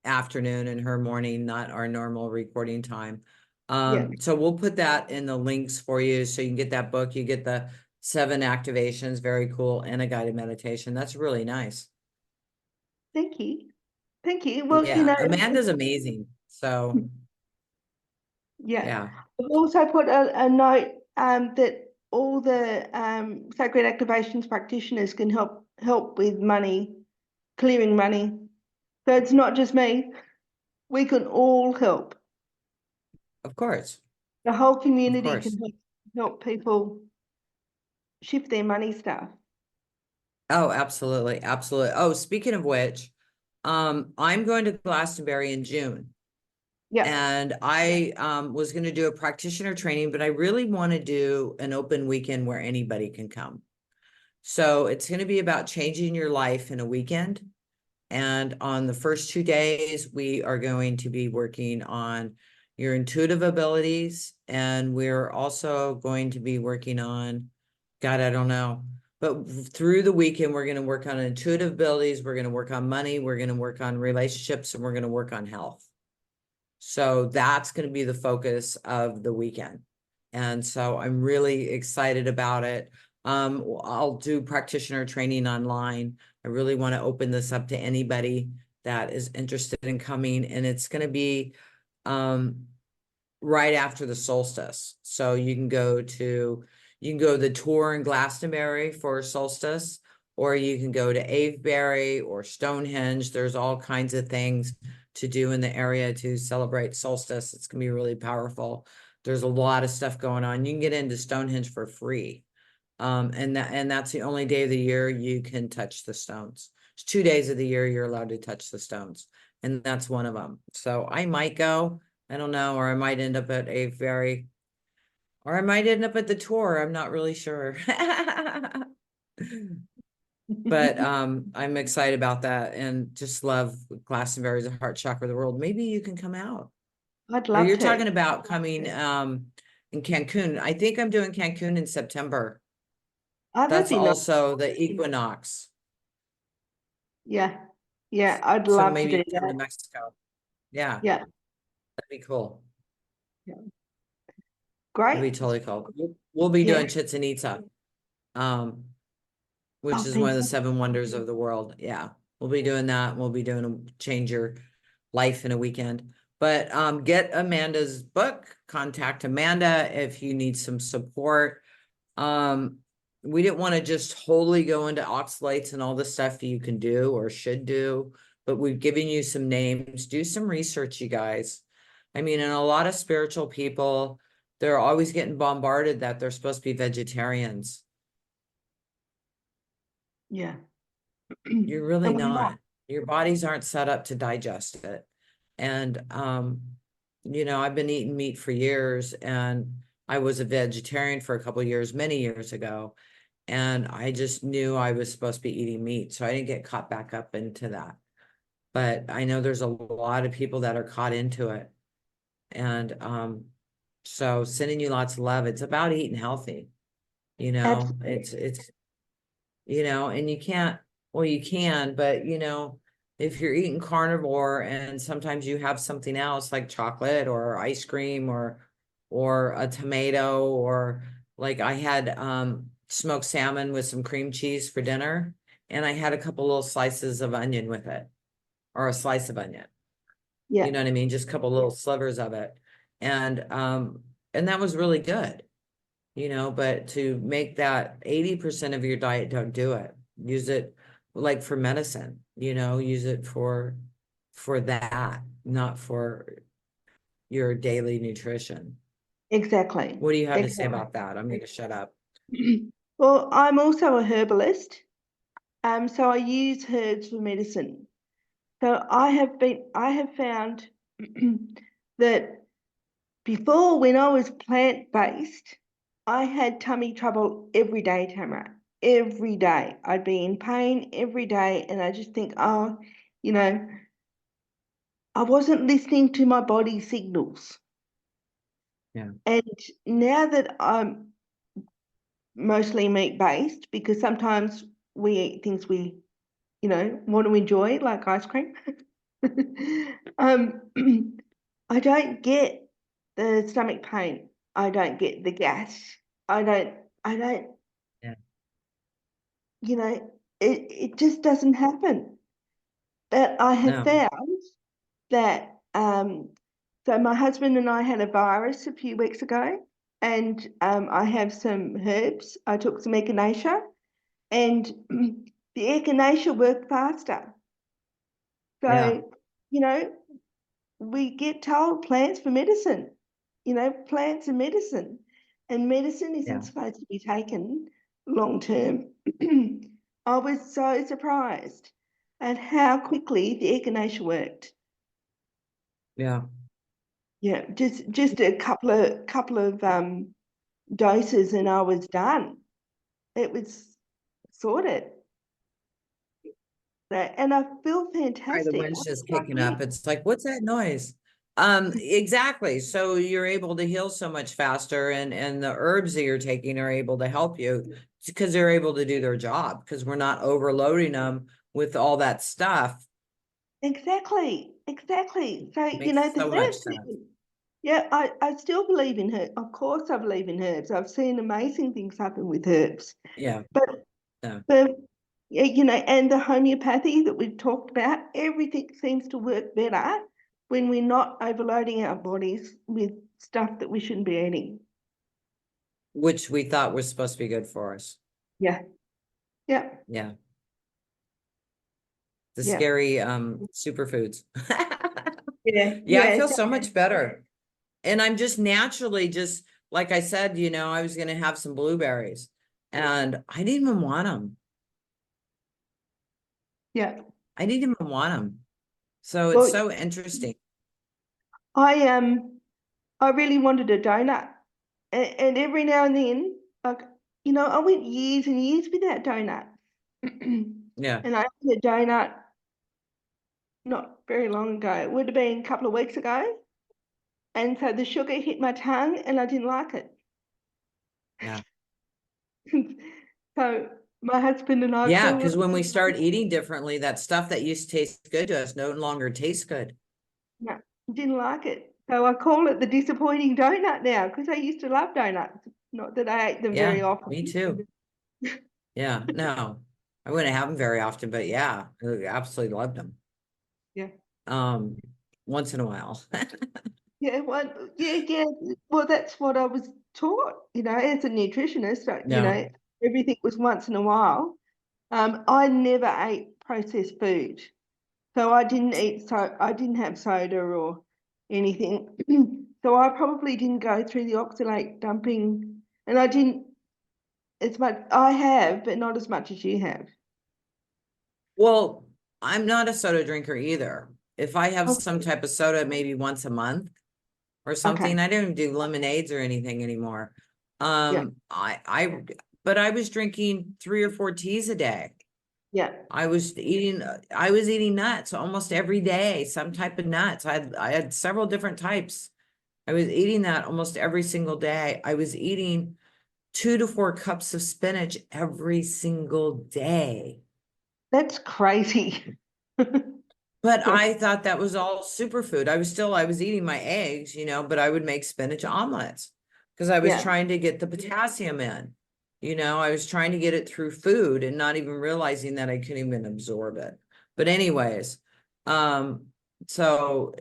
afternoon and her morning, not our normal recording time. yeah. So we'll put that in the links for you, so you can get that book. You get the 7 activations, very cool, and a guided meditation. That's really nice. Thank you. Thank you. Well, Yeah, Amanda's amazing. So yeah. yeah, I've also put a note that all the sacred activations practitioners can help with money, clearing money. So it's not just me. We can all help. of course, The whole of community course. can help people shift their money stuff. Oh, absolutely, absolutely. Oh, speaking of which, I'm going to Glastonbury in June. Yeah. And I was going to do a practitioner training, but I really want to do an open weekend where anybody can come. So it's going to be about changing your life in a weekend. And on the first 2 days, we are going to be working on your intuitive abilities. And we're also going to be working on, God, I don't know. But through the weekend, we're going to work on intuitive abilities. We're going to work on money. We're going to work on relationships, and we're going to work on health. So that's going to be the focus of the weekend. And so I'm really excited about it. I'll do practitioner training online. I really want to open this up to anybody that is interested in coming. And it's going to be right after the solstice. So you can go the tour in Glastonbury for solstice, or you can go to Avebury or Stonehenge. There's all kinds of things to do in the area to celebrate solstice. It's gonna be really powerful. There's a lot of stuff going on. You can get into Stonehenge for free. And that's the only day of the year you can touch the stones. It's 2 days of the year you're allowed to touch the stones, and that's one of them. So I might go, I don't know, or I might end up at Avebury, or I might end up at the tour. I'm not really sure. But I'm excited about that, and just love Glastonbury as a heart chakra of the world. Maybe you can come out. I'd Or love you're to. talking about coming in Cancun. I think I'm doing Cancun in September. Oh, that'd That's be nice. also the equinox. Yeah. Yeah, I'd So love to maybe do come to that. Mexico. Yeah, Yeah. That'd be cool. That'd be Great. totally cool. We'll be Yeah. doing Chichen Itza, which Oh, is one of the fantastic. 7 wonders of the world. Yeah, we'll be doing that. We'll be doing a change your life in a weekend. But get Amanda's book. Contact Amanda if you need some support. We didn't want to just wholly go into oxalates and all the stuff you can do or should do, but we've given you some names. Do some research, you guys. I mean, and a lot of spiritual people, they're always getting bombarded that they're supposed to be vegetarians. Yeah. You're really And we're not. Your bodies aren't set up to digest it. And, you know, I've been eating meat for years, and I was a vegetarian for a couple of years, many years ago. And I just knew I was supposed to be eating meat, so I didn't get caught back up into that. But I know there's a lot of people that are caught into it. And, so sending you lots of love. It's about eating healthy. You know, Absolutely. it's, you know, and you can't, well, you can, but you know, if you're eating carnivore and sometimes you have something else like chocolate or ice cream or a tomato, or like I had smoked salmon with some cream cheese for dinner, and I had a couple little slices of onion with it, or a slice of onion. Yeah. You know what I mean? Just a couple little slivers of it. And that was really good. You know, but to make that 80% of your diet, don't do it. Use it like for medicine, you know, use it for that, not for your daily nutrition. Exactly. What do you have to say Exactly. about that? I'm going to shut up. Well, I'm also a herbalist. So I use herbs for medicine. So I have found that before, when I was plant-based, I had tummy trouble every day, Tamra. Every day. I'd be in pain every day, and I just think, oh, you know, I wasn't listening to my body signals. Yeah. And now that I'm mostly meat-based, because sometimes we eat things we, you know, want to enjoy, like ice cream. I don't get the stomach pain. I don't get the gas. I don't, Yeah. you know, it just doesn't happen. But I have No. found that, so my husband and I had a virus a few weeks ago, and I have some herbs. I took some echinacea, and the echinacea worked faster. So, Yeah. you know, we get told plants for medicine, you know, plants are medicine, and medicine isn't Yeah. supposed to be taken long term. I was so surprised at how quickly the echinacea worked. Yeah. Yeah, just a couple of doses and I was done. It was sorted. And I feel Sorry, the fantastic. wind's just kicking up. It's like, what's that noise? Exactly. So you're able to heal so much faster, and the herbs that you're taking are able to help you because they're able to do their job, because we're not overloading them with all that stuff. Exactly. So, you know, Makes the so much herbs, sense. yeah, I still believe in herbs. Of course, I believe in herbs. I've seen amazing things happen with herbs. Yeah. But Yeah. yeah, you know, and the homeopathy that we've talked about, everything seems to work better when we're not overloading our bodies with stuff that we shouldn't be eating. Which we thought was supposed to be good for us. Yeah. Yeah. Yeah. The Yeah. scary superfoods. Yeah. Yeah, I feel so much better. And I'm just naturally, just like I said, you know, I was going to have some blueberries and I didn't even want them. Yeah. I didn't even want them. So Well, it's so interesting. I really wanted a donut. And every now and then, like, you know, I went years and years without donuts. Yeah. And I had a donut not very long ago. It would have been a couple of weeks ago. And so the sugar hit my tongue and I didn't like it. Yeah. So my husband and I Yeah. feel Because when we start eating differently, that stuff that used to taste good to us no longer tastes good. no, didn't like it. So I call it the disappointing donut now because I used to love donuts. Not that I ate them very Yeah, often. me too. Yeah, no, I wouldn't have them very often, but yeah, I absolutely loved them. Yeah. Once in a while. Yeah, well, yeah. Well, that's what I was taught, as a nutritionist, No. everything was once in a while. I never ate processed food. So I didn't have soda or anything. So I probably didn't go through the oxalate dumping, and I didn't as much. I have, but not as much as you have. Well, I'm not a soda drinker either. If I have some Okay. type of soda, maybe once a month or Okay. something, I don't even do lemonades or anything anymore. Yeah. But I was drinking 3 or 4 teas a day. Yeah. I was eating nuts almost every day, some type of nuts. I had several different types. I was eating that almost every single day. I was eating 2 to 4 cups of spinach every single day. That's crazy. But I thought that was all superfood. I was eating my eggs, but I would make spinach omelets because I was Yeah. trying to get the potassium in. I was trying to get it through food and not even realizing that I couldn't even absorb it. But anyways, so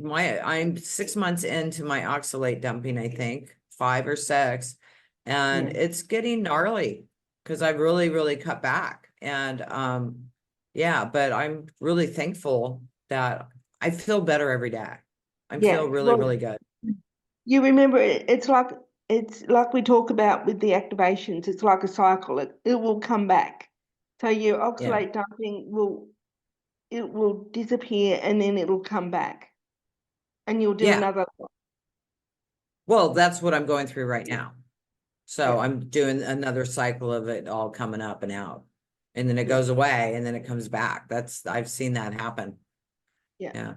I'm 6 months into my oxalate dumping, I think, 5 or 6, and Yeah. it's getting gnarly because I've really, really cut back. And yeah, but I'm really thankful that I feel better every day. I Yeah. feel really, Well, really good. you remember it's like we talk about with the activations. It's like a cycle. It will come back. So your Yeah. oxalate dumping will disappear and then it'll come back, and you'll do Yeah. another. Well, that's what I'm going through right now. So Yeah. I'm doing another cycle of it all coming up and out. And then it Yeah. goes away and then it comes back. I've seen that happen. Yeah. Yeah.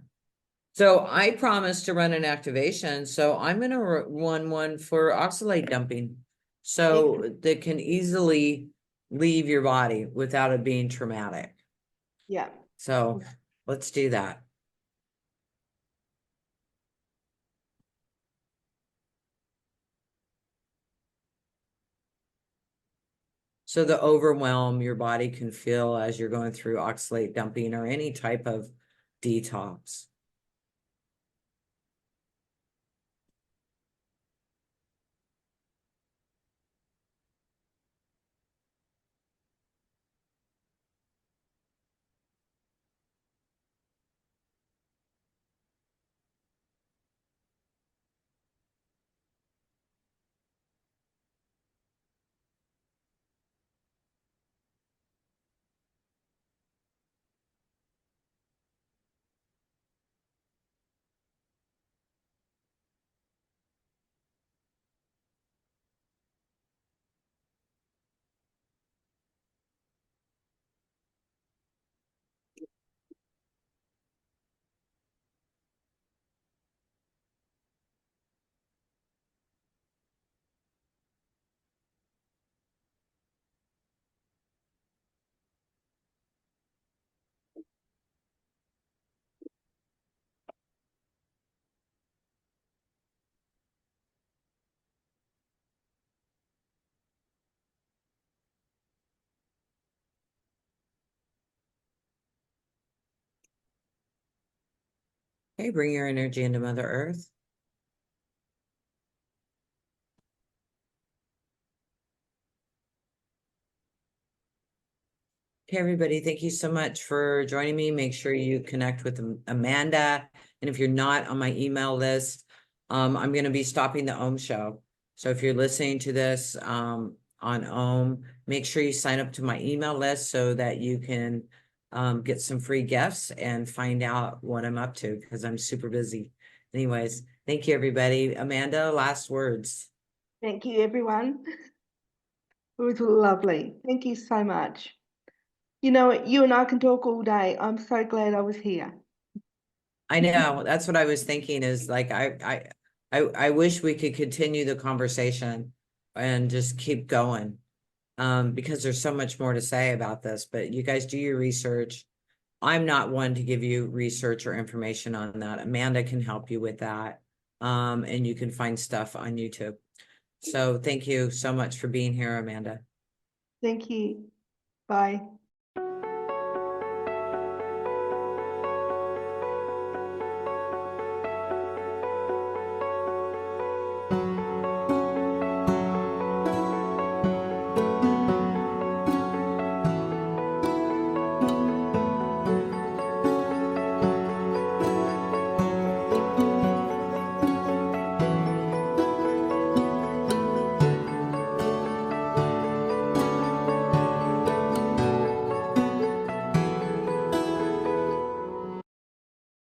So I promised to run an activation. So I'm going to run one for oxalate dumping. So that can easily leave your body without it being traumatic. Yeah. So let's do that. So the overwhelm your body can feel as you're going through oxalate dumping or any type of detox. Okay, bring your energy into Mother Earth. Okay, everybody, thank you so much for joining me. Make sure you connect with Amanda. And if you're not on my email list, I'm going to be stopping the Ohm show. So if you're listening to this on Ohm, make sure you sign up to my email list so that you can get some free gifts and find out what I'm up to because I'm super busy. Anyways, thank you, everybody. Amanda, last words. Thank you, everyone. It was lovely. Thank you so much. You and I can talk all day. I'm so glad I was here. I know, that's what I was thinking is like, I wish we could continue the conversation and just keep going. Because there's so much more to say about this, but you guys do your research. I'm not one to give you research or information on that. Amanda can help you with that. And you can find stuff on YouTube. So thank you so much for being here, Amanda. Thank you. Bye.